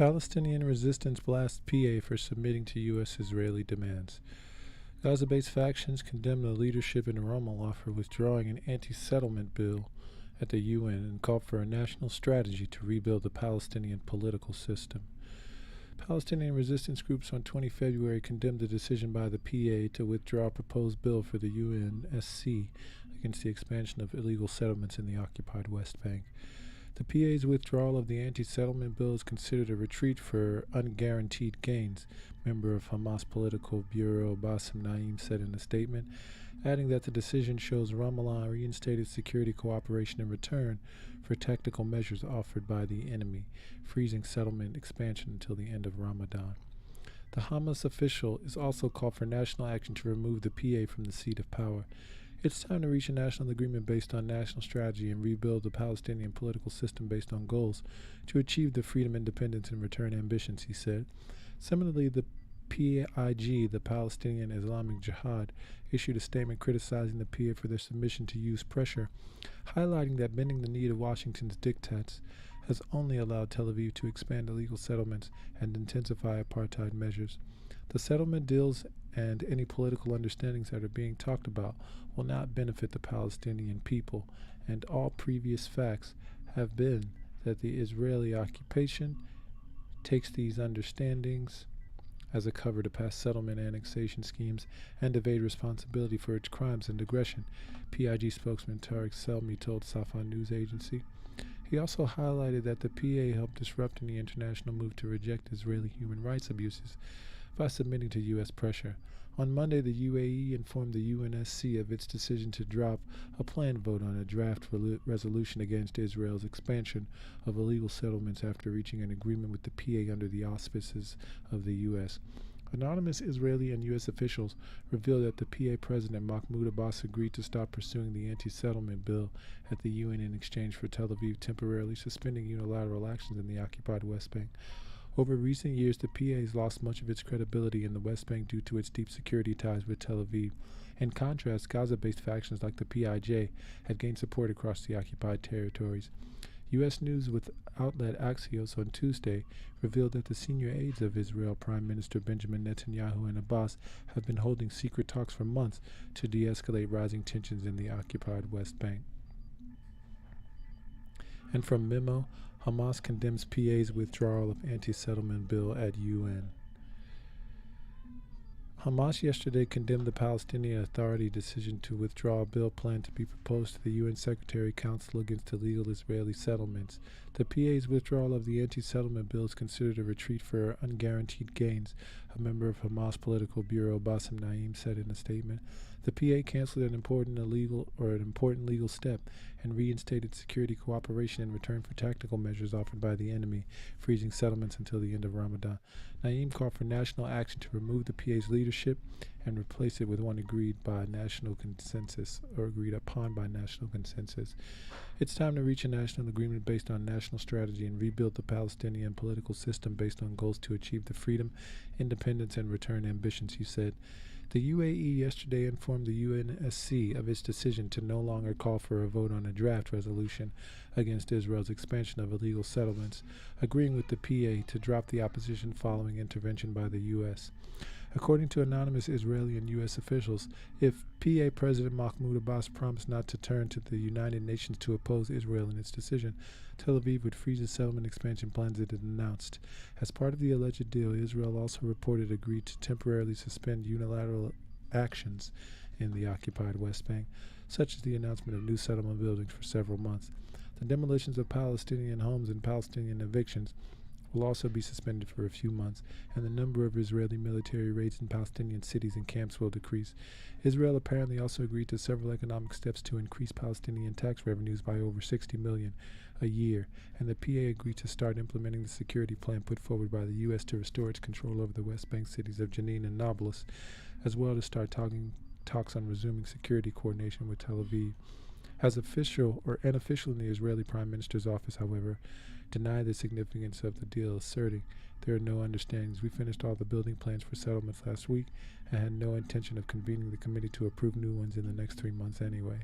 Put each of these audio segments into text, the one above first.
Palestinian resistance blasts PA for submitting to U.S.-Israeli demands. Gaza-based factions condemned the leadership in Ramallah for withdrawing an anti-settlement bill at the UN and called for a national strategy to rebuild the Palestinian political system. Palestinian resistance groups on 20 February condemned the decision by the PA to withdraw a proposed bill for the UNSC against the expansion of illegal settlements in the occupied West Bank. The PA's withdrawal of the anti-settlement bill is considered a retreat for unguaranteed gains, member of Hamas Political Bureau Bassem Naim said in a statement, adding that the decision shows Ramallah reinstated security cooperation in return for tactical measures offered by the enemy, freezing settlement expansion until the end of Ramadan. The Hamas official is also called for national action to remove the PA from the seat of power. It's time to reach a national agreement based on national strategy and rebuild the Palestinian political system based on goals to achieve the freedom, independence, and return ambitions, he said. Similarly, the PIG, the Palestinian Islamic Jihad, issued a statement criticizing the PA for their submission to use pressure, highlighting that bending the knee to Washington's diktats has only allowed Tel Aviv to expand illegal settlements and intensify apartheid measures. The settlement deals and any political understandings that are being talked about will not benefit the Palestinian people, and all previous facts have been that the Israeli occupation takes these understandings as a cover to pass settlement annexation schemes and evade responsibility for its crimes and aggression, PIG spokesman Tariq Selmi told Safa news agency. He also highlighted that the PA helped disrupt any international move to reject Israeli human rights abuses by submitting to U.S. pressure. On Monday, the UAE informed the UNSC of its decision to drop a planned vote on a draft resolution against Israel's expansion of illegal settlements after reaching an agreement with the PA under the auspices of the U.S. Anonymous Israeli and U.S. officials revealed that the PA President Mahmoud Abbas agreed to stop pursuing the anti-settlement bill at the UN in exchange for Tel Aviv temporarily suspending unilateral actions in the occupied West Bank. Over recent years, the PA has lost much of its credibility in the West Bank due to its deep security ties with Tel Aviv. In contrast, Gaza-based factions like the PIJ have gained support across the occupied territories. U.S. News with outlet Axios on Tuesday revealed that the senior aides of Israel Prime Minister Benjamin Netanyahu and Abbas have been holding secret talks for months to de-escalate rising tensions in the occupied West Bank. And from Memo, Hamas condemns PA's withdrawal of anti-settlement bill at UN. Hamas yesterday condemned the Palestinian Authority decision to withdraw a bill planned to be proposed to the UN Secretary Council against illegal Israeli settlements. The PA's withdrawal of the anti-settlement bill is considered a retreat for unguaranteed gains, a member of Hamas Political Bureau Bassem Naim said in a statement. The PA canceled an important legal step and reinstated security cooperation in return for tactical measures offered by the enemy, freezing settlements until the end of Ramadan. Naim called for national action to remove the PA's leadership and replace it with one agreed upon by national consensus. It's time to reach a national agreement based on national strategy and rebuild the Palestinian political system based on goals to achieve the freedom, independence, and return ambitions, he said. The UAE yesterday informed the UNSC of its decision to no longer call for a vote on a draft resolution against Israel's expansion of illegal settlements, agreeing with the PA to drop the opposition following intervention by the U.S. According to anonymous Israeli and U.S. officials, if PA President Mahmoud Abbas promised not to turn to the United Nations to oppose Israel in its decision, Tel Aviv would freeze the settlement expansion plans it had announced. As part of the alleged deal, Israel also reported agreed to temporarily suspend unilateral actions in the occupied West Bank, such as the announcement of new settlement buildings for several months. The demolitions of Palestinian homes and Palestinian evictions will also be suspended for a few months, and the number of Israeli military raids in Palestinian cities and camps will decrease. Israel apparently also agreed to several economic steps to increase Palestinian tax revenues by over $60 million a year, and the PA agreed to start implementing the security plan put forward by the U.S. to restore its control over the West Bank cities of Jenin and Nablus, as well as start talks on resuming security coordination with Tel Aviv. As official or unofficial in the Israeli Prime Minister's office, however, denied the significance of the deal, asserting there are no understandings. We finished all the building plans for settlements last week and had no intention of convening the committee to approve new ones in the next 3 months anyway.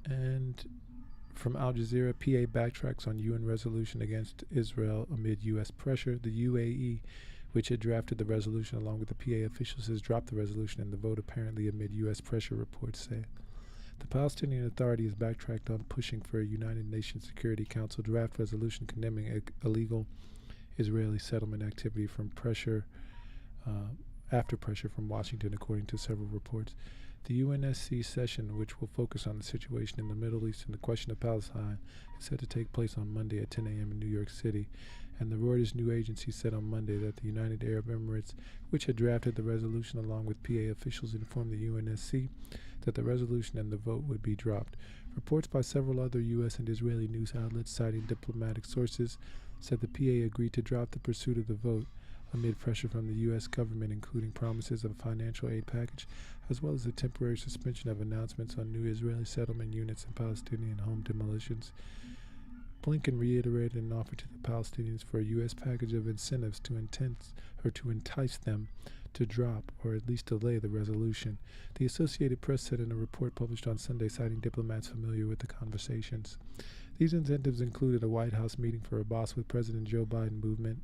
And From Al Jazeera, PA backtracks on UN resolution against Israel amid U.S. pressure. The UAE, which had drafted the resolution along with the PA officials, has dropped the resolution in the vote apparently amid U.S. pressure, reports say. The Palestinian Authority has backtracked on pushing for a United Nations Security Council draft resolution condemning illegal Israeli settlement activity from after pressure from Washington, according to several reports. The UNSC session, which will focus on the situation in the Middle East and the question of Palestine, is set to take place on Monday at 10 a.m. in New York City, and the Reuters news agency said on Monday that the United Arab Emirates, which had drafted the resolution along with PA officials, informed the UNSC that the resolution and the vote would be dropped. Reports by several other U.S. and Israeli news outlets citing diplomatic sources said the PA agreed to drop the pursuit of the vote amid pressure from the U.S. government, including promises of a financial aid package, as well as a temporary suspension of announcements on new Israeli settlement units and Palestinian home demolitions. Blinken reiterated an offer to the Palestinians for a U.S. package of incentives to entice them to drop or at least delay the resolution. The Associated Press said in a report published on Sunday, citing diplomats familiar with the conversations. These incentives included a White House meeting for Abbas with President Joe Biden movement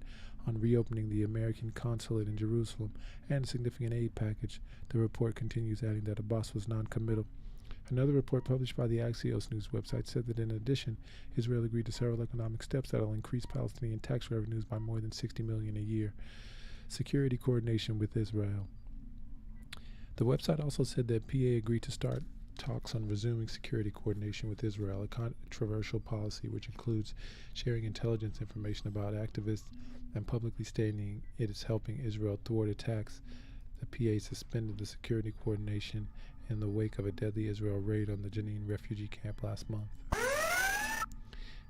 on reopening the American consulate in Jerusalem and a significant aid package. The report continues, adding that Abbas was non-committal. Another report published by the Axios news website said that in addition, Israel agreed to several economic steps that will increase Palestinian tax revenues by more than $60 million a year. Security coordination with Israel. The website also said that PA agreed to start talks on resuming security coordination with Israel, a controversial policy which includes sharing intelligence information about activists and publicly stating it is helping Israel thwart attacks. The PA suspended the security coordination in the wake of a deadly Israel raid on the Jenin refugee camp last month.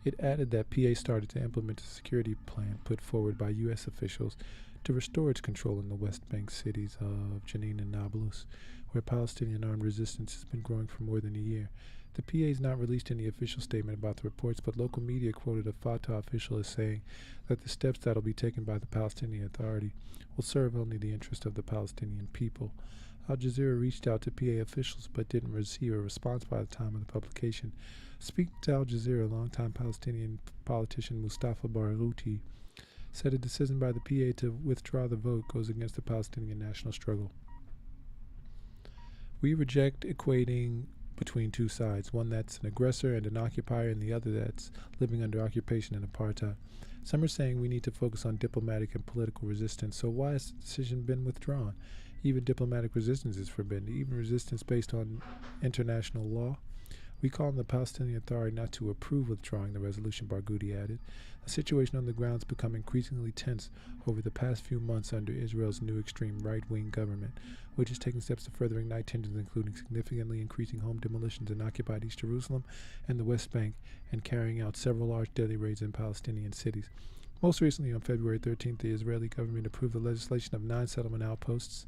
It added that PA started to implement a security plan put forward by U.S. officials to restore its control in the West Bank cities of Jenin and Nablus, where Palestinian armed resistance has been growing for more than a year. The PA has not released any official statement about the reports, but local media quoted a Fatah official as saying that the steps that will be taken by the Palestinian Authority will serve only the interest of the Palestinian people. Al Jazeera reached out to PA officials but didn't receive a response by the time of the publication. Speaking to Al Jazeera, longtime Palestinian politician Mustafa Barghouti said a decision by the PA to withdraw the vote goes against the Palestinian national struggle. We reject equating between two sides, one that's an aggressor and an occupier and the other that's living under occupation and apartheid. Some are saying we need to focus on diplomatic and political resistance, so why has the decision been withdrawn? Even diplomatic resistance is forbidden, even resistance based on international law. We call on the Palestinian Authority not to approve withdrawing the resolution, Barghouti added. The situation on the ground has become increasingly tense over the past few months under Israel's new extreme right-wing government, which is taking steps to further ignite tensions, including significantly increasing home demolitions in occupied East Jerusalem and the West Bank, and carrying out several large deadly raids in Palestinian cities. Most recently, on February 13th, the Israeli government approved the legislation of 9 settlement outposts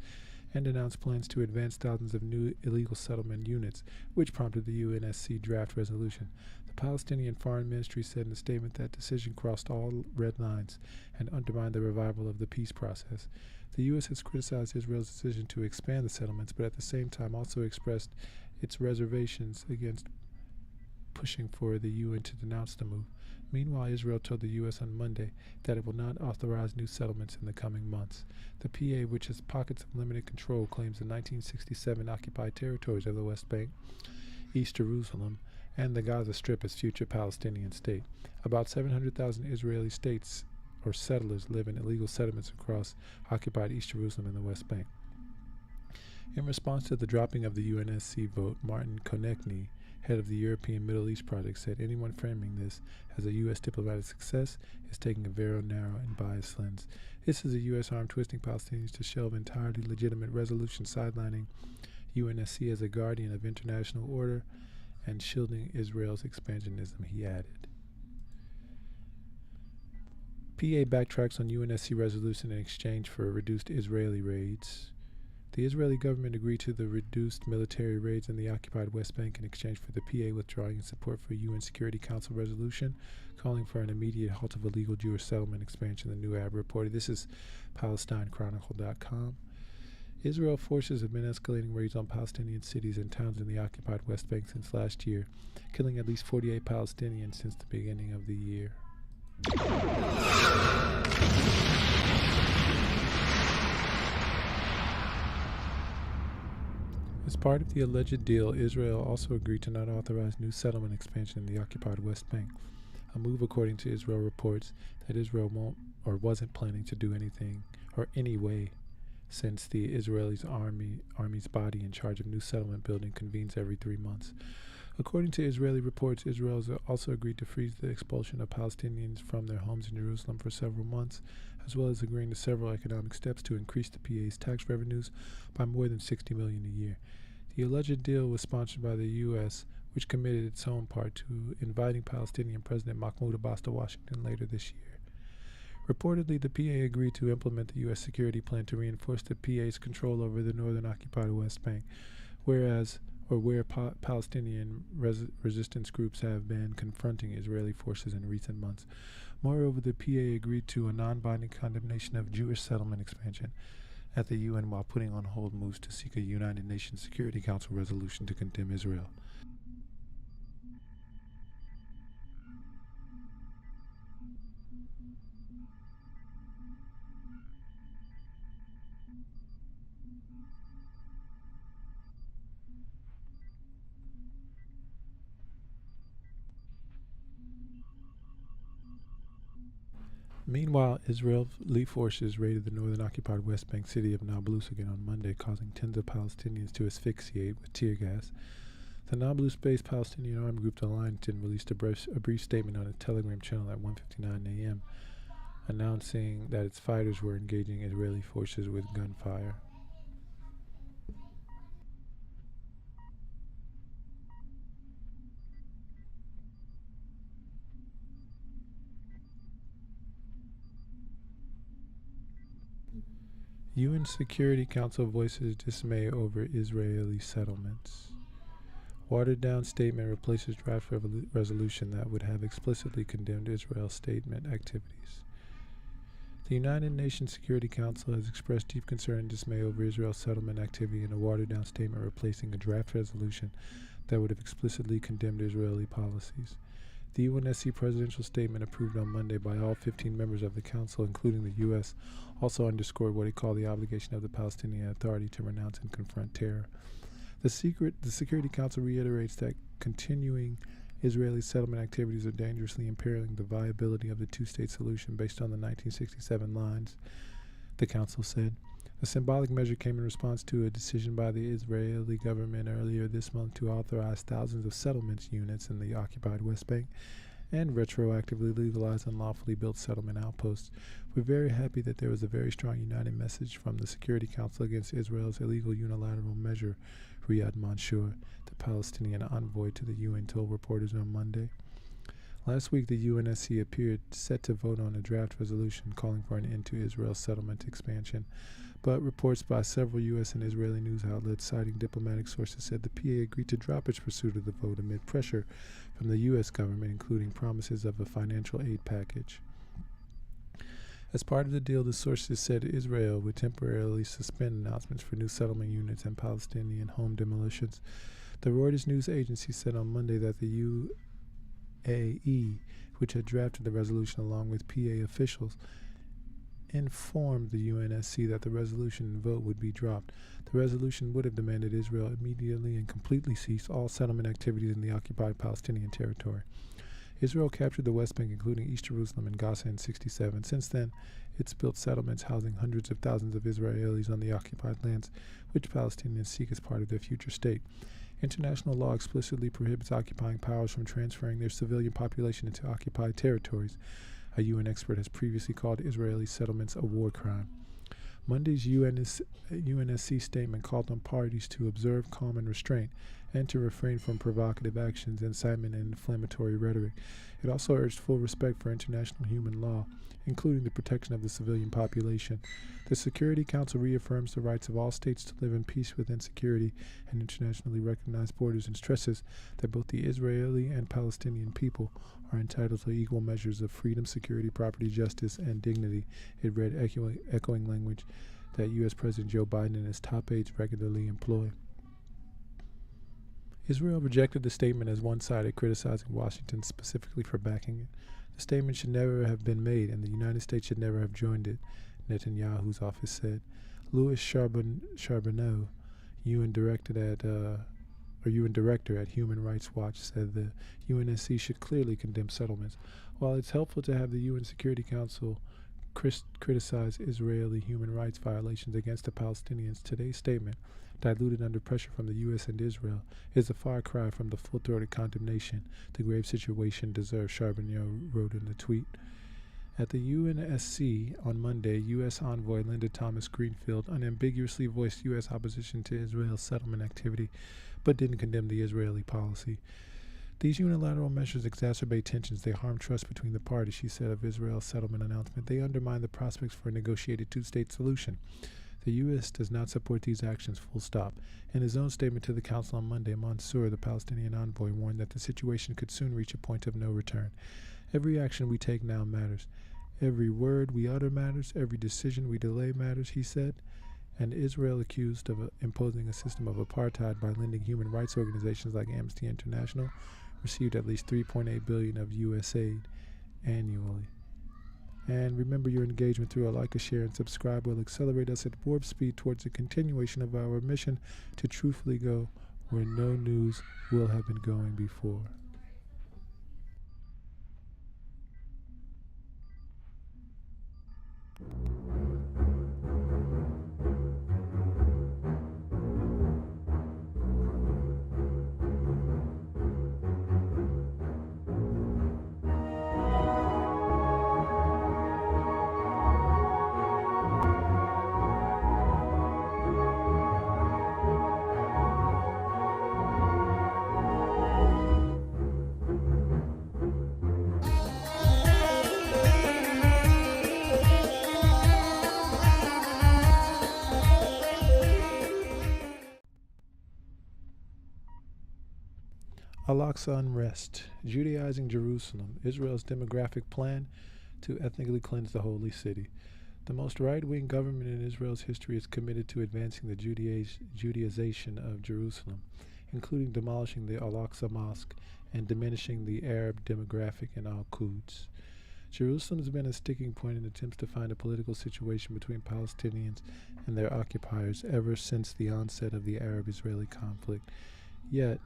and announced plans to advance thousands of new illegal settlement units, which prompted the UNSC draft resolution. The Palestinian Foreign Ministry said in a statement that decision crossed all red lines and undermined the revival of the peace process. The U.S. has criticized Israel's decision to expand the settlements, but at the same time also expressed its reservations against pushing for the UN to denounce the move. Meanwhile, Israel told the U.S. on Monday that it will not authorize new settlements in the coming months. The PA, which has pockets of limited control, claims the 1967 occupied territories of the West Bank, East Jerusalem, and the Gaza Strip as future Palestinian state. About 700,000 Israeli states or settlers live in illegal settlements across occupied East Jerusalem and the West Bank. In response to the dropping of the UNSC vote, Martin Konechny, head of the European Middle East Project, said anyone framing this as a U.S. diplomatic success is taking a very narrow and biased lens. This is a U.S. arm twisting Palestinians to shelve entirely legitimate resolutions sidelining UNSC as a guardian of international order and shielding Israel's expansionism, he added. PA backtracks on UNSC resolution in exchange for reduced Israeli raids. The Israeli government agreed to the reduced military raids in the occupied West Bank in exchange for the PA withdrawing its support for a UN Security Council resolution calling for an immediate halt of illegal Jewish settlement expansion, the New Ab reported. This is PalestineChronicle.com. Israel forces have been escalating raids on Palestinian cities and towns in the occupied West Bank since last year, killing at least 48 Palestinians since the beginning of the year. As part of the alleged deal, Israel also agreed to not authorize new settlement expansion in the occupied West Bank, a move according to Israel reports that Israel won't or wasn't planning to do anything or anyway since the Israeli army's body in charge of new settlement building convenes every 3 months. According to Israeli reports, Israel has also agreed to freeze the expulsion of Palestinians from their homes in Jerusalem for several months, as well as agreeing to several economic steps to increase the PA's tax revenues by more than $60 million a year. The alleged deal was sponsored by the U.S., which committed its own part to inviting Palestinian President Mahmoud Abbas to Washington later this year. Reportedly, the PA agreed to implement the U.S. security plan to reinforce the PA's control over the northern occupied West Bank, where Palestinian resistance groups have been confronting Israeli forces in recent months. Moreover, the PA agreed to a non-binding condemnation of Jewish settlement expansion at the UN while putting on hold moves to seek a United Nations Security Council resolution to condemn Israel. Meanwhile, Israeli forces raided the northern occupied West Bank city of Nablus again on Monday, causing tens of Palestinians to asphyxiate with tear gas. The Nablus-based Palestinian armed group The Alliance released a brief statement on its Telegram channel at 1:59 a.m., announcing that its fighters were engaging Israeli forces with gunfire. UN Security Council voices dismay over Israeli settlements. Watered-down statement replaces draft resolution that would have explicitly condemned Israel's statement activities. The United Nations Security Council has expressed deep concern and dismay over Israel's settlement activity in a watered-down statement replacing a draft resolution that would have explicitly condemned Israeli policies. The UNSC presidential statement approved on Monday by all 15 members of the Council, including the U.S., also underscored what it called the obligation of the Palestinian Authority to renounce and confront terror. The Security Council reiterates that continuing Israeli settlement activities are dangerously impairing the viability of the two-state solution based on the 1967 lines, the Council said. The symbolic measure came in response to a decision by the Israeli government earlier this month to authorize thousands of settlement units in the occupied West Bank and retroactively legalize unlawfully built settlement outposts. We're very happy that there was a very strong united message from the Security Council against Israel's illegal unilateral measure, Riyad Mansour, the Palestinian envoy to the UN, told reporters on Monday. Last week, the UNSC appeared set to vote on a draft resolution calling for an end to Israel's settlement expansion, but reports by several U.S. and Israeli news outlets citing diplomatic sources said the PA agreed to drop its pursuit of the vote amid pressure from the U.S. government, including promises of a financial aid package. As part of the deal, the sources said Israel would temporarily suspend announcements for new settlement units and Palestinian home demolitions. The Reuters news agency said on Monday that the UAE, which had drafted the resolution along with PA officials, informed the UNSC that the resolution and vote would be dropped. The resolution would have demanded Israel immediately and completely cease all settlement activities in the occupied Palestinian territory. Israel captured the West Bank, including East Jerusalem and Gaza, in 1967. Since then, it's built settlements housing hundreds of thousands of Israelis on the occupied lands, which Palestinians seek as part of their future state. International law explicitly prohibits occupying powers from transferring their civilian population into occupied territories. A UN expert has previously called Israeli settlements a war crime. Monday's UNSC statement called on parties to observe calm and restraint and to refrain from provocative actions, incitement, and inflammatory rhetoric. It also urged full respect for international human law, including the protection of the civilian population. The Security Council reaffirms the rights of all states to live in peace within security and internationally recognized borders, and stresses that both the Israeli and Palestinian people are entitled to equal measures of freedom, security, property, justice, and dignity. It read echoing language that U.S. President Joe Biden and his top aides regularly employ. Israel rejected the statement as one-sided, criticizing Washington specifically for backing it. The statement should never have been made, and the United States should never have joined it, Netanyahu's office said. Louis Charbonneau, UN director at Human Rights Watch, said the UNSC should clearly condemn settlements. While it's helpful to have the UN Security Council criticize Israeli human rights violations against the Palestinians, today's statement, diluted under pressure from the U.S. and Israel, is a far cry from the full-throated condemnation the grave situation deserves, Charbonneau wrote in the tweet. At the UNSC on Monday, U.S. envoy Linda Thomas-Greenfield unambiguously voiced U.S. opposition to Israel's settlement activity, but didn't condemn the Israeli policy. These unilateral measures exacerbate tensions. They harm trust between the parties, she said of Israel's settlement announcement. They undermine the prospects for a negotiated two-state solution. The U.S. does not support these actions, full stop. In his own statement to the Council on Monday, Mansour, the Palestinian envoy, warned that the situation could soon reach a point of no return. Every action we take now matters. Every word we utter matters. Every decision we delay matters, he said. And Israel, accused of imposing a system of apartheid by lending human rights organizations like Amnesty International, received at least $3.8 billion of U.S. aid annually. And remember, your engagement through a like, a share, and subscribe will accelerate us at warp speed towards the continuation of our mission to truthfully go where no news will have been going before. Al Aqsa unrest, Judaizing Jerusalem, Israel's demographic plan to ethnically cleanse the holy city. The most right-wing government in Israel's history is committed to advancing the Judaization of Jerusalem, including demolishing the Al Aqsa Mosque and diminishing the Arab demographic in Al-Quds. Jerusalem has been a sticking point in attempts to find a political situation between Palestinians and their occupiers ever since the onset of the Arab-Israeli conflict. Yet,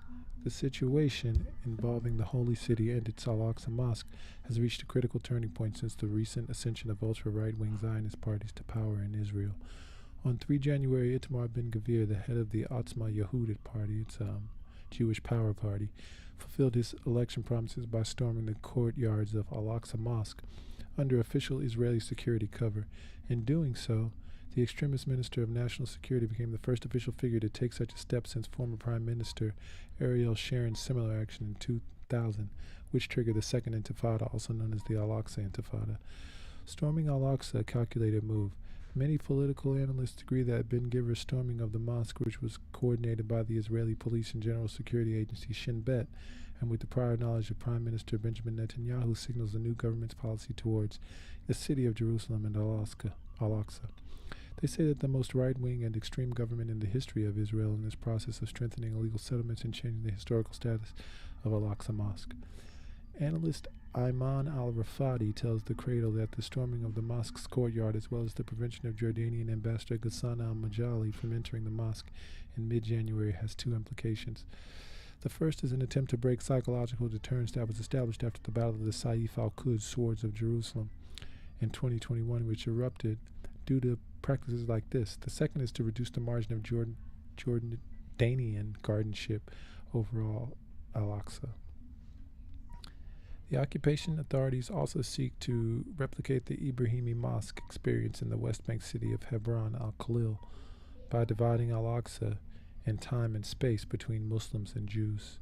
the situation involving the holy city and its Al Aqsa Mosque has reached a critical turning point since the recent ascension of ultra-right-wing Zionist parties to power in Israel. On 3 January, Itamar Ben-Gvir, the head of the Otzma Yehudit party, its Jewish power party, fulfilled his election promises by storming the courtyards of Al Aqsa Mosque under official Israeli security cover. In doing so, the extremist Minister of National Security became the first official figure to take such a step since former Prime Minister Ariel Sharon's similar action in 2000, which triggered the Second Intifada, also known as the Al Aqsa Intifada. Storming Al Aqsa, a calculated move. Many political analysts agree that Ben-Gvir's storming of the mosque, which was coordinated by the Israeli Police and General Security Agency Shin Bet, and with the prior knowledge of Prime Minister Benjamin Netanyahu, signals the new government's policy towards the city of Jerusalem and Al Aqsa. They say that the most right-wing and extreme government in the history of Israel in this process of strengthening illegal settlements and changing the historical status of Al Aqsa Mosque. Analyst Ayman al-Rafadi tells the Cradle that the storming of the mosque's courtyard, as well as the prevention of Jordanian Ambassador Ghassan al-Majali from entering the mosque in mid-January, has two implications. The first is an attempt to break psychological deterrence that was established after the Battle of the Saif al-Quds Swords of Jerusalem in 2021, which erupted due to practices like this. The second is to reduce the margin of Jordanian guardianship over Al Aqsa. The occupation authorities also seek to replicate the Ibrahimi Mosque experience in the West Bank city of Hebron al-Khalil by dividing Al Aqsa in time and space between Muslims and Jews.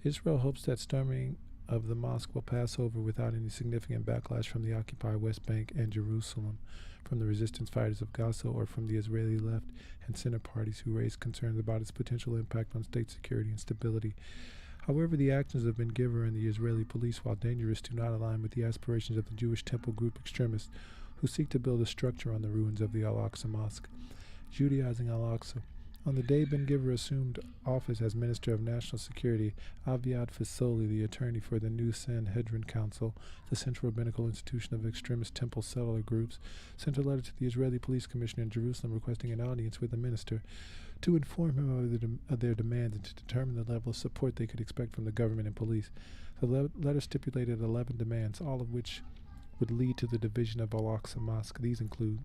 Israel hopes that storming of the mosque will pass over without any significant backlash from the occupied West Bank and Jerusalem, from the resistance fighters of Gaza, or from the Israeli left and center parties who raised concerns about its potential impact on state security and stability. However, the actions of Ben-Gvir and the Israeli police, while dangerous, do not align with the aspirations of the Jewish temple group extremists who seek to build a structure on the ruins of the Al Aqsa Mosque. Judaizing Al Aqsa. On the day Ben-Gvir assumed office as Minister of National Security, Aviad Fasoli, the attorney for the new Sanhedrin Council, the central rabbinical institution of extremist temple settler groups, sent a letter to the Israeli police commissioner in Jerusalem requesting an audience with the minister to inform him of their demands and to determine the level of support they could expect from the government and police. The letter stipulated 11 demands, all of which would lead to the division of Al Aqsa Mosque. These include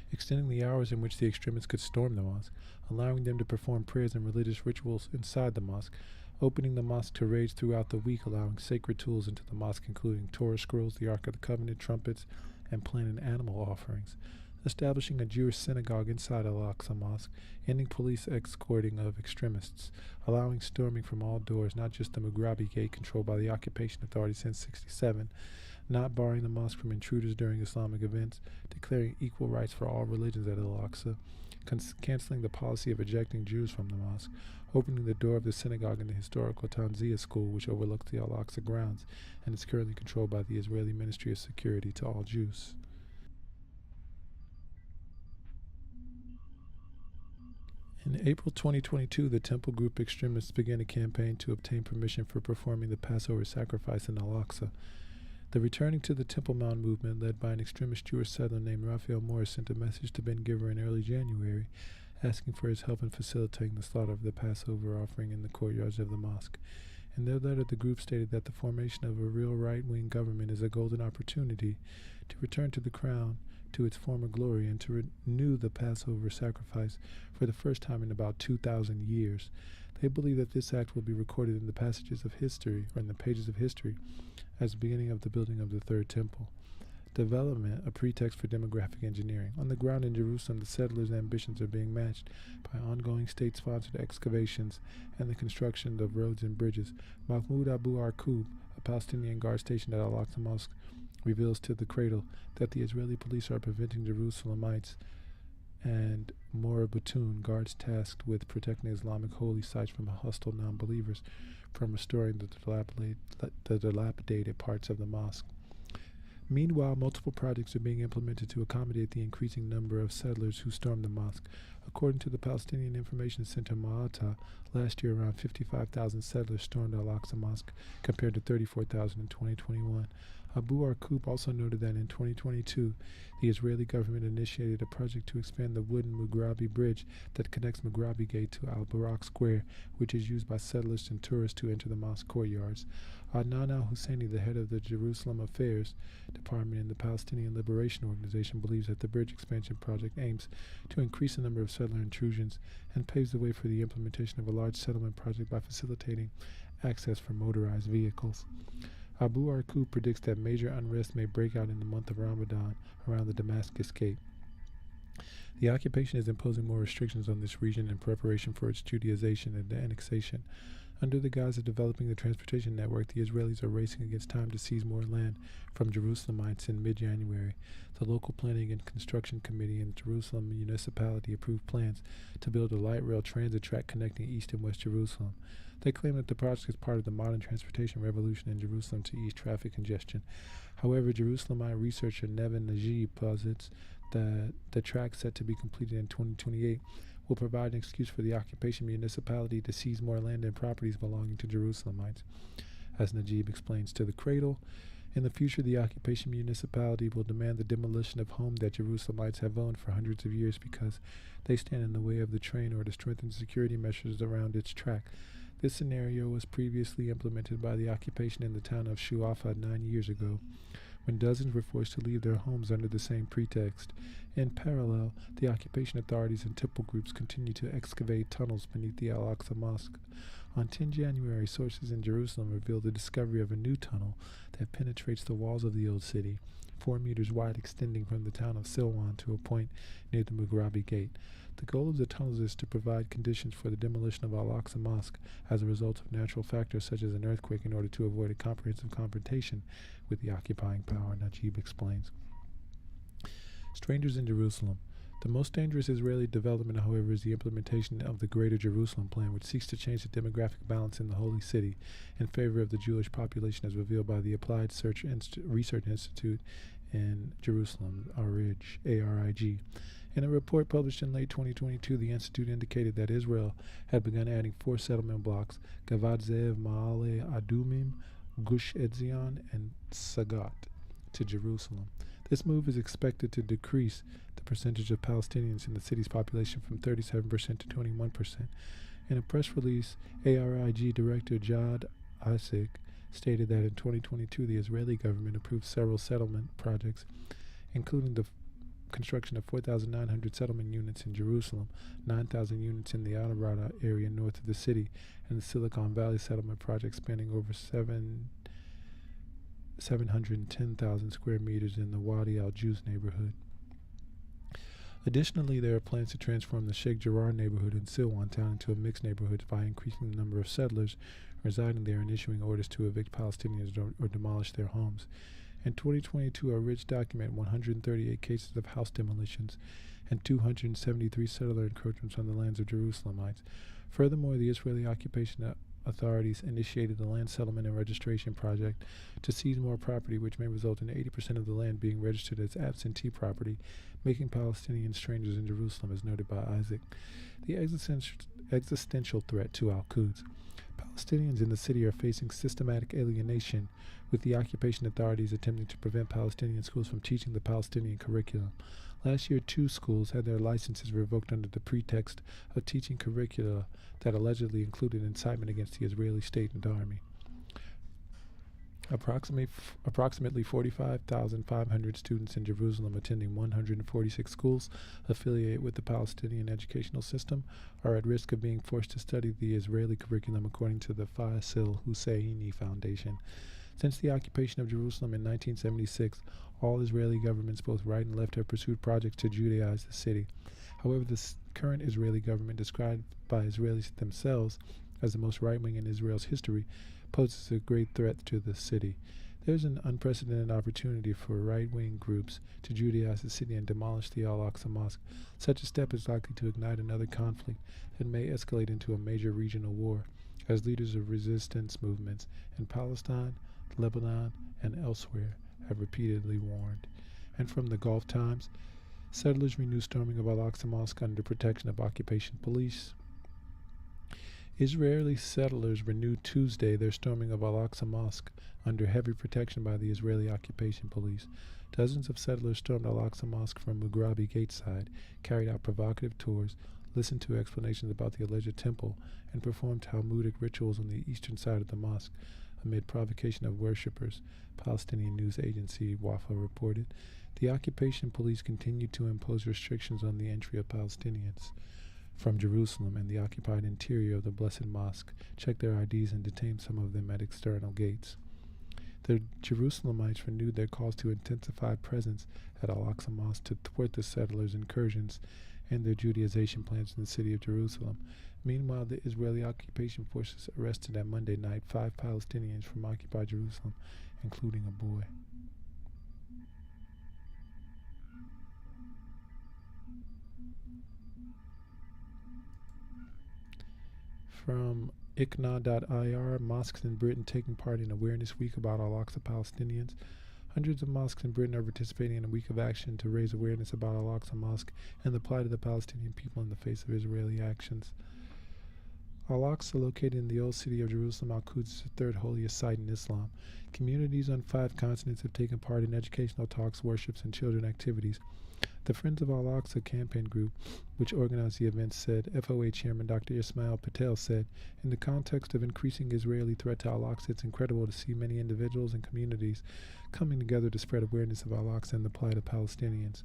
extending the hours in which the extremists could storm the mosque, allowing them to perform prayers and religious rituals inside the mosque, opening the mosque to raids throughout the week, allowing sacred tools into the mosque, including Torah scrolls, the Ark of the Covenant, trumpets, and planting animal offerings, establishing a Jewish synagogue inside Al-Aqsa Mosque, ending police escorting of extremists, allowing storming from all doors, not just the Mughrabi Gate controlled by the occupation authority since '67, not barring the mosque from intruders during Islamic events, declaring equal rights for all religions at Al-Aqsa, canceling the policy of ejecting Jews from the mosque, opening the door of the synagogue in the historical Tanzia school, which overlooks the Al-Aqsa grounds and is currently controlled by the Israeli Ministry of Security, to all Jews. In April 2022, the Temple Group extremists began a campaign to obtain permission for performing the Passover sacrifice in Al-Aqsa. The Returning to the Temple Mount movement, led by an extremist Jewish settler named Raphael Morris, sent a message to Ben-Gvir in early January, asking for his help in facilitating the slaughter of the Passover offering in the courtyards of the mosque. In their letter, the group stated that the formation of a real right-wing government is a golden opportunity to return to the crown to its former glory and to renew the Passover sacrifice for the first time in about 2,000 years. They believe that this act will be recorded in the passages of history, or in the pages of history, as the beginning of the building of the Third Temple. Development, a pretext for demographic engineering. On the ground in Jerusalem, the settlers' ambitions are being matched by ongoing state-sponsored excavations and the construction of roads and bridges. Mahmoud Abu Arqub, a Palestinian guard stationed at Al-Aqsa Mosque, reveals to the Cradle that the Israeli police are preventing Jerusalemites and Morabitoun, guards tasked with protecting Islamic holy sites from hostile non-believers, from restoring the dilapidated parts of the mosque. Meanwhile, multiple projects are being implemented to accommodate the increasing number of settlers who stormed the mosque. According to the Palestinian Information Center Ma'ata, last year around 55,000 settlers stormed Al-Aqsa Mosque, compared to 34,000 in 2021. Abu Arqub also noted that in 2022, the Israeli government initiated a project to expand the wooden Mughrabi bridge that connects Mughrabi Gate to Al-Barak Square, which is used by settlers and tourists to enter the mosque courtyards. Adnan al-Husseini, the head of the Jerusalem Affairs Department in the Palestinian Liberation Organization, believes that the bridge expansion project aims to increase the number of settler intrusions and paves the way for the implementation of a large settlement project by facilitating access for motorized vehicles. Abu Arqub predicts that major unrest may break out in the month of Ramadan around the Damascus Gate. The occupation is imposing more restrictions on this region in preparation for its Judaization and annexation. Under the guise of developing the transportation network, the Israelis are racing against time to seize more land from Jerusalemites in mid-January. The local planning and construction committee in the Jerusalem municipality approved plans to build a light rail transit track connecting East and West Jerusalem. They claim that the project is part of the modern transportation revolution in Jerusalem to ease traffic congestion. However, Jerusalemite researcher Nevin Najib posits that the track, set to be completed in 2028, will provide an excuse for the occupation municipality to seize more land and properties belonging to Jerusalemites. As Najib explains to the Cradle, in the future the occupation municipality will demand the demolition of homes that Jerusalemites have owned for hundreds of years because they stand in the way of the train or to strengthen security measures around its track. This scenario was previously implemented by the occupation in the town of Shuafa 9 years ago, when dozens were forced to leave their homes under the same pretext. In parallel, the occupation authorities and temple groups continue to excavate tunnels beneath the Al-Aqsa Mosque. On 10 January, sources in Jerusalem revealed the discovery of a new tunnel that penetrates the walls of the old city, 4 meters wide, extending from the town of Silwan to a point near the Mughrabi Gate. The goal of the tunnels is to provide conditions for the demolition of Al-Aqsa Mosque as a result of natural factors such as an earthquake in order to avoid a comprehensive confrontation with the occupying power, Najib explains. Strangers in Jerusalem. The most dangerous Israeli development, however, is the implementation of the Greater Jerusalem Plan, which seeks to change the demographic balance in the Holy City in favor of the Jewish population as revealed by the Applied Research Institute in Jerusalem, ARIG. In a report published in late 2022, the Institute indicated that Israel had begun adding 4 settlement blocks, Gavad Zev, Ma'ale Adumim, Gush Etzion, and Sagat, to Jerusalem. This move is expected to decrease the percentage of Palestinians in the city's population from 37% to 21%. In a press release, ARIG Director Jad Isaac stated that in 2022 the Israeli government approved several settlement projects, including the construction of 4,900 settlement units in Jerusalem, 9,000 units in the Al-Rada area north of the city, and the Silicon Valley settlement project spanning over 710,000 square meters in the Wadi al-Juz neighborhood. Additionally, there are plans to transform the Sheikh Jarrah neighborhood in Silwan town into a mixed neighborhood by increasing the number of settlers residing there and issuing orders to evict Palestinians or demolish their homes. In 2022, a rich documented 138 cases of house demolitions and 273 settler encroachments on the lands of Jerusalemites. Furthermore, the Israeli occupation authorities initiated the land settlement and registration project to seize more property, which may result in 80% of the land being registered as absentee property, making Palestinians strangers in Jerusalem, as noted by Isaac. The existential threat to Al-Quds. Palestinians in the city are facing systematic alienation, with the occupation authorities attempting to prevent Palestinian schools from teaching the Palestinian curriculum. Last year, 2 schools had their licenses revoked under the pretext of teaching curricula that allegedly included incitement against the Israeli state and army. Approximately 45,500 students in Jerusalem attending 146 schools affiliated with the Palestinian educational system are at risk of being forced to study the Israeli curriculum, according to the Faisal Husseini Foundation. Since the occupation of Jerusalem in 1976, all Israeli governments, both right and left, have pursued projects to Judaize the city. However, the current Israeli government, described by Israelis themselves as the most right-wing in Israel's history, poses a great threat to the city. There's an unprecedented opportunity for right-wing groups to Judaize the city and demolish the Al Aqsa Mosque. Such a step is likely to ignite another conflict that may escalate into a major regional war, as leaders of resistance movements in Palestine, Lebanon, and elsewhere have repeatedly warned. And from the Gulf Times, settlers renew storming of Al Aqsa Mosque under protection of occupation police. Israeli settlers renewed Tuesday their storming of Al Aqsa Mosque under heavy protection by the Israeli occupation police. Dozens of settlers stormed Al Aqsa Mosque from Mughrabi Gateside, carried out provocative tours, listened to explanations about the alleged temple, and performed Talmudic rituals on the eastern side of the mosque amid provocation of worshippers, Palestinian news agency Wafa reported. The occupation police continued to impose restrictions on the entry of Palestinians from Jerusalem and the occupied interior of the Blessed Mosque, checked their IDs, and detained some of them at external gates. The Jerusalemites renewed their calls to intensify presence at Al Aqsa Mosque to thwart the settlers' incursions and their Judaization plans in the city of Jerusalem. Meanwhile, the Israeli occupation forces arrested on Monday night 5 Palestinians from occupied Jerusalem, including a boy. From ICNA.ir, mosques in Britain taking part in Awareness Week about Al Aqsa Palestinians. Hundreds of mosques in Britain are participating in a week of action to raise awareness about Al Aqsa Mosque and the plight of the Palestinian people in the face of Israeli actions. Al Aqsa, located in the old city of Jerusalem, Al-Quds is the 3rd holiest site in Islam. Communities on 5 continents have taken part in educational talks, worships, and children activities. The Friends of Al Aqsa campaign group, which organized the event, said, FOA Chairman Dr. Ismail Patel said, in the context of increasing Israeli threat to Al Aqsa, it's incredible to see many individuals and communities coming together to spread awareness of Al Aqsa and the plight of Palestinians.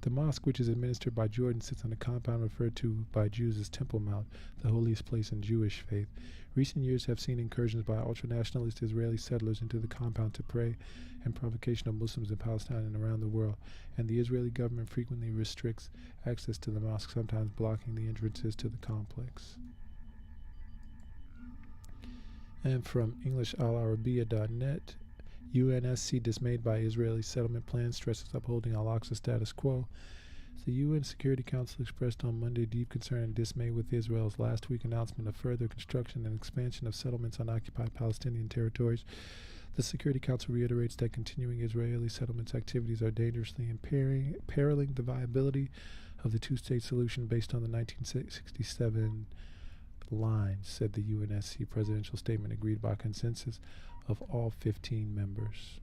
The mosque, which is administered by Jordan, sits on a compound referred to by Jews as Temple Mount, the holiest place in Jewish faith. Recent years have seen incursions by ultra-nationalist Israeli settlers into the compound to prey and provocation of Muslims in Palestine and around the world, and the Israeli government frequently restricts access to the mosque, sometimes blocking the entrances to the complex. And from EnglishAlArabiya.net, UNSC dismayed by Israeli settlement plans, stresses upholding Al Aqsa status quo. The UN Security Council expressed on Monday deep concern and dismay with Israel's last week announcement of further construction and expansion of settlements on occupied Palestinian territories. The Security Council reiterates that continuing Israeli settlements activities are dangerously imperiling the viability of the two-state solution based on the 1967 lines, said the UNSC presidential statement agreed by consensus of all 15 members.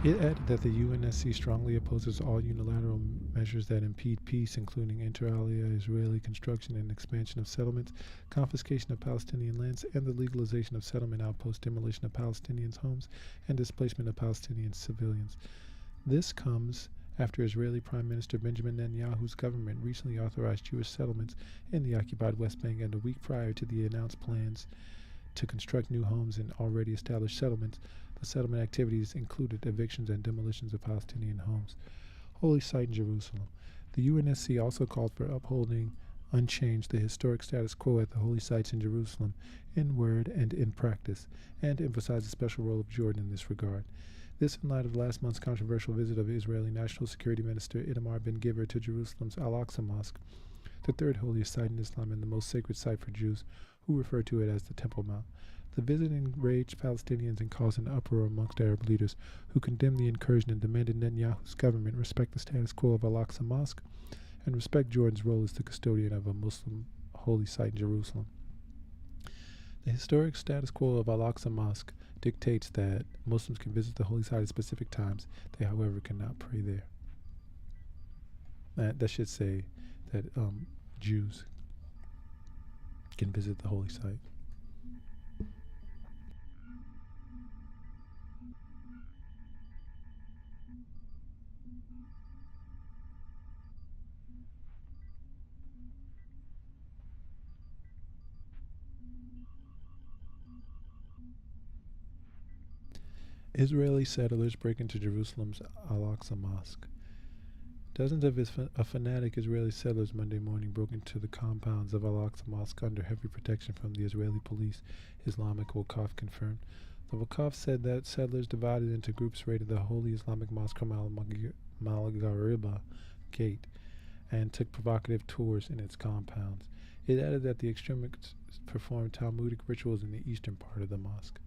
It added that the UNSC strongly opposes all unilateral measures that impede peace, including inter alia Israeli construction and expansion of settlements, confiscation of Palestinian lands, and the legalization of settlement outposts, demolition of Palestinians' homes, and displacement of Palestinian civilians. This comes after Israeli Prime Minister Benjamin Netanyahu's government recently authorized Jewish settlements in the occupied West Bank, and a week prior to the announced plans to construct new homes in already established settlements. The settlement activities included evictions and demolitions of Palestinian homes. Holy Site in Jerusalem. The UNSC also called for upholding unchanged the historic status quo at the holy sites in Jerusalem in word and in practice, and emphasized the special role of Jordan in this regard. This in light of last month's controversial visit of Israeli National Security Minister Itamar Ben-Gvir to Jerusalem's Al Aqsa Mosque, the third holiest site in Islam and the most sacred site for Jews, who refer to it as the Temple Mount. The visit enraged Palestinians and caused an uproar amongst Arab leaders, who condemned the incursion and demanded Netanyahu's government respect the status quo of Al Aqsa Mosque and respect Jordan's role as the custodian of a Muslim holy site in Jerusalem. The historic status quo of Al Aqsa Mosque dictates that Muslims can visit the holy site at specific times. They, however, cannot pray there. That should say that Jews can visit the holy site. Israeli settlers break into Jerusalem's Al Aqsa Mosque. Dozens of fanatic Israeli settlers Monday morning broke into the compounds of Al Aqsa Mosque under heavy protection from the Israeli police, Islamic Waqf confirmed. The Waqf said that settlers divided into groups raided the Holy Islamic Mosque from Al-Maghriba Gate and took provocative tours in its compounds. It added that the extremists performed Talmudic rituals in the eastern part of the mosque.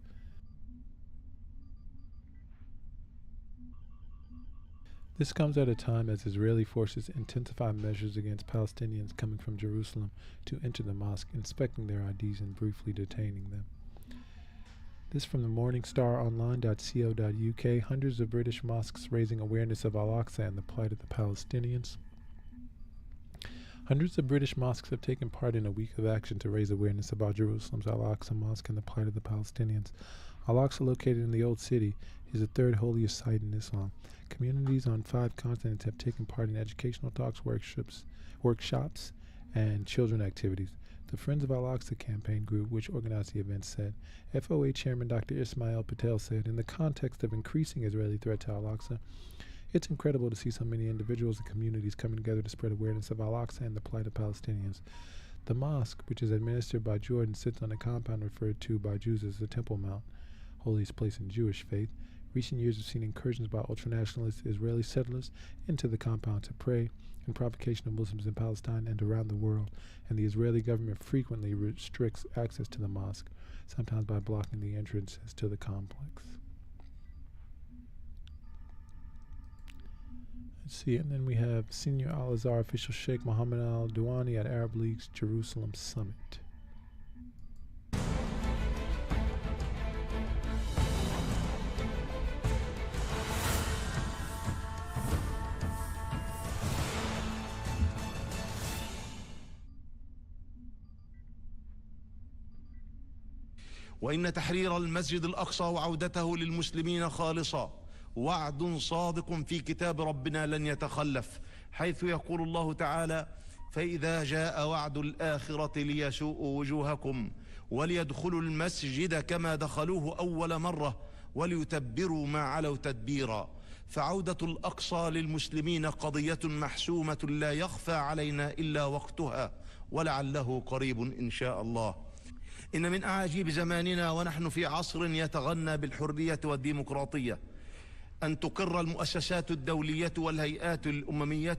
This comes at a time as Israeli forces intensify measures against Palestinians coming from Jerusalem to enter the mosque, inspecting their IDs and briefly detaining them. This from the morningstaronline.co.uk. Hundreds of British mosques raising awareness of Al Aqsa and the plight of the Palestinians. Hundreds of British mosques have taken part in a week of action to raise awareness about Jerusalem's Al Aqsa Mosque and the plight of the Palestinians. Al Aqsa, located in the Old City, is the third holiest site in Islam. Communities on 5 continents have taken part in educational talks, workshops, and children activities. The Friends of Al Aqsa campaign group, which organized the event, said, FOA Chairman Dr. Ismail Patel said, in the context of increasing Israeli threat to Al Aqsa, it's incredible to see so many individuals and communities coming together to spread awareness of Al Aqsa and the plight of Palestinians. The mosque, which is administered by Jordan, sits on a compound referred to by Jews as the Temple Mount, holiest place in Jewish faith. Recent years have seen incursions by ultranationalist Israeli settlers into the compound to pray and provocation of Muslims in Palestine and around the world, and the Israeli government frequently restricts access to the mosque, sometimes by blocking the entrances to the complex. Let's see, and then we have Senior Al-Azhar official Sheikh Mohammed Al-Douani at Arab League's Jerusalem Summit. وإن تحرير المسجد الأقصى وعودته للمسلمين خالصة وعد صادق في كتاب ربنا لن يتخلف، حيث يقول الله تعالى: فإذا جاء وعد الآخرة ليسوءوا وجوهكم وليدخلوا المسجد كما دخلوه أول مرة وليتبروا ما علوا تدبيرا. فعودة الأقصى للمسلمين قضية محسومة لا يخفى علينا إلا وقتها ولعله قريب إن شاء الله. إن من أعاجيب زماننا ونحن في عصر يتغنى بالحرية والديمقراطية أن تقر المؤسسات الدولية والهيئات الأممية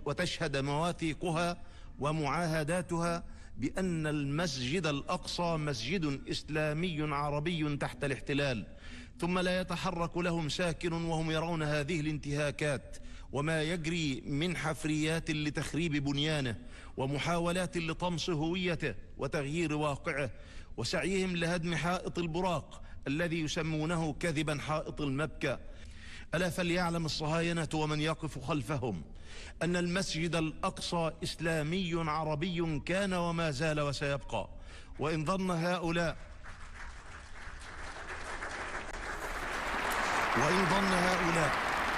وتشهد مواثيقها ومعاهداتها بأن المسجد الأقصى مسجد إسلامي عربي تحت الاحتلال، ثم لا يتحرك لهم ساكن وهم يرون هذه الانتهاكات وما يجري من حفريات لتخريب بنيانه ومحاولات لطمس هويته وتغيير واقعه، وسعيهم لهدم حائط البراق الذي يسمونه كذبا حائط المبكى. ألا فليعلم الصهاينة ومن يقف خلفهم أن المسجد الأقصى إسلامي عربي كان وما زال وسيبقى. وإن ظن هؤلاء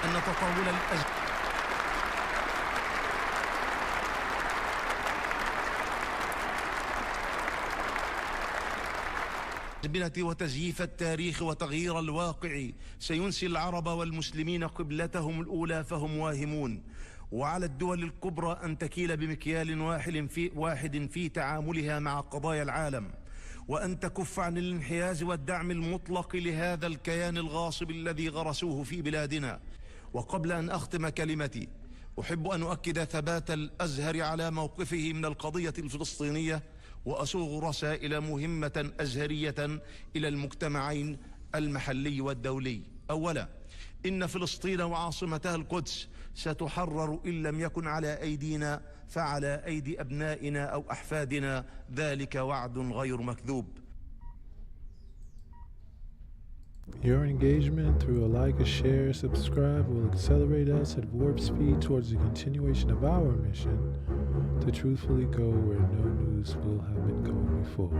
أن تطاول الأزمنة وتزييف التاريخ وتغيير الواقع سينسي العرب والمسلمين قبلتهم الأولى فهم واهمون، وعلى الدول الكبرى أن تكيل بمكيال واحد في تعاملها مع قضايا العالم، وأن تكف عن الانحياز والدعم المطلق لهذا الكيان الغاصب الذي غرسوه في بلادنا. وقبل أن أختم كلمتي أحب أن أؤكد ثبات الأزهر على موقفه من القضية الفلسطينية، وأصوغ رسائل مهمة أزهرية إلى المجتمعين المحلي والدولي. أولا، إن فلسطين وعاصمتها القدس ستحرر إن لم يكن على أيدينا فعلى أيدي أبنائنا أو أحفادنا، ذلك وعد غير مكذوب. Your engagement through a like, a share, subscribe will accelerate us at warp speed towards the continuation of our mission to truthfully go where no news will have been going before.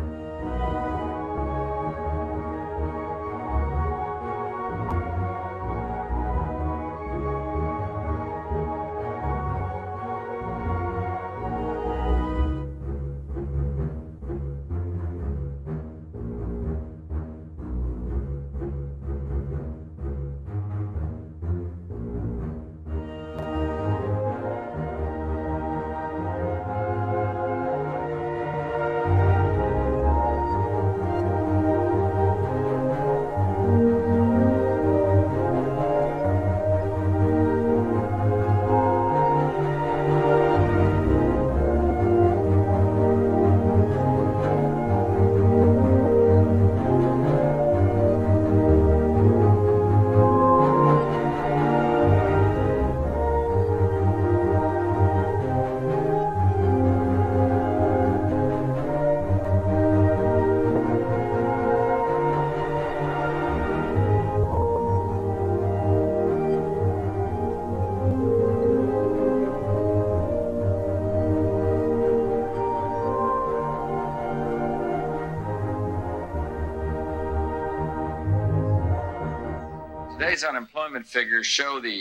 Today's unemployment figures show the